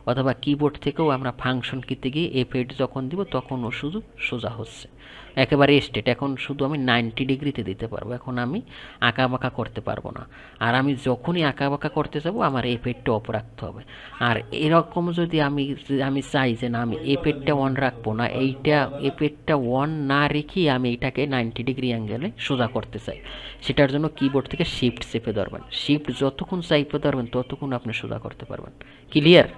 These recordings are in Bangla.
অথবা কিবোর্ড থেকেও আমরা ফাংশন কিতে গিয়ে F8 যখন দিব তখনও শুধু সোজা হচ্ছে, একেবারে স্ট্রেট। এখন শুধু আমি 90 ডিগ্রিতে দিতে পারবো, এখন আমি আঁকা বাঁকা করতে পারবো না। আর আমি যখনই আঁকা বাঁকা করতে যাবো আমার F8টা অফ রাখতে হবে। আর এরকম যদি আমি চাই যে না আমি F8টা অন রাখবো না, এইটা F8টা অন না রেখেই আমি এটাকে 90 ডিগ্রি অ্যাঙ্গেলে সোজা করতে চাই, সেটার জন্য কিবোর্ড থেকে শিফট চেপে ধরবেন। শিফট যতক্ষণ চাইপে ধরবেন ততক্ষণ আপনি সোজা করতে পারবেন। ক্লিয়ার?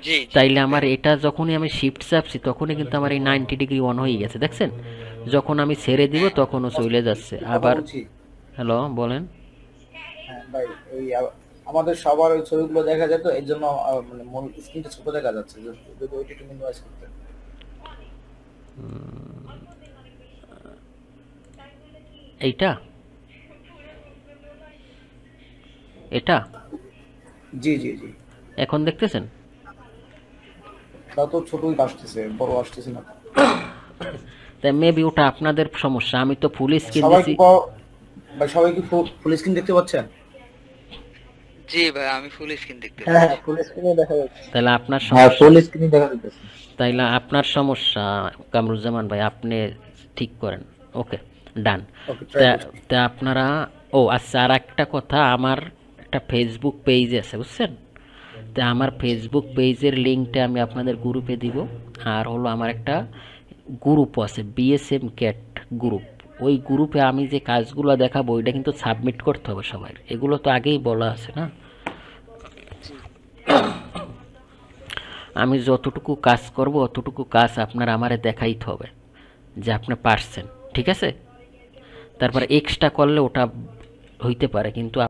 জি জি তাইলে আমার ক্লিয়ার। এটা যখনই আমি শিফট চাপছি তখনই কিন্তু আমার এই 90 ডিগ্রি অন হয়ে গেছে, দেখছেন? যখন আমি ছেড়ে দিব হ্যাঁ তখনও চলে যাচ্ছে একটু কথা আবার। বলছি। হ্যালো, বলেন। হ্যাঁ ভাই, ওই আমাদের সবার ওই ছবিগুলো দেখা যায় তো, এর জন্য মানে মূল স্ক্রিনটা ছোট দেখা যাচ্ছে, যদি ওইটা একটু মিনিমাইজ করতে। এইটা, এটা জি জি জি, এখন দেখতেছেন? তা তো ছোটই আসতেছে, বড় আসতেছে না। তাই মেবি ওটা আপনাদের সমস্যা, আমি তো ফুল স্ক্রিন সবাই দিছি। কি ভাই, সবাই কি ফুল স্ক্রিন দেখতে পাচ্ছেন? জি ভাই আমি ফুল স্ক্রিন দেখতে হ্যাঁ পাচ্ছি। হ্যাঁ, ফুল স্ক্রিনে দেখা যাচ্ছে। তাহলে আপনার হ্যাঁ, সমস্যা, ফুল স্ক্রিনে দেখা যাচ্ছে। তাইলে আপনার সমস্যা কামরুজ্জামান ভাই, আপনি ঠিক করেন। ওকে, ডান। ওকে, ট্রাই তা করছি। তা আপনারা, ও আচ্ছা, আর একটা কথা, আমার একটা ফেসবুক পেজ আছে, বুঝছেন? তা আমার ফেসবুক পেজের লিঙ্কটা আমি আপনাদের গ্রুপে দিব। আর হলো আমার একটা গ্রুপ আছে, বিএসএম ক্যাট গ্রুপ। ওই গ্রুপে আমি যে কাজগুলো দেখাবো ওইটা কিন্তু সাবমিট করতে হবে সবার, এগুলো তো আগেই বলা আছে না? জি আমি যতটুকু কাজ করব অতটুকু কাজ আপনার আমারে দেখাইতে হবে যে আপনি পারছেন, ঠিক আছে? তারপর জি এক্সট্রা করলে ওটা হইতে পারে, কিন্তু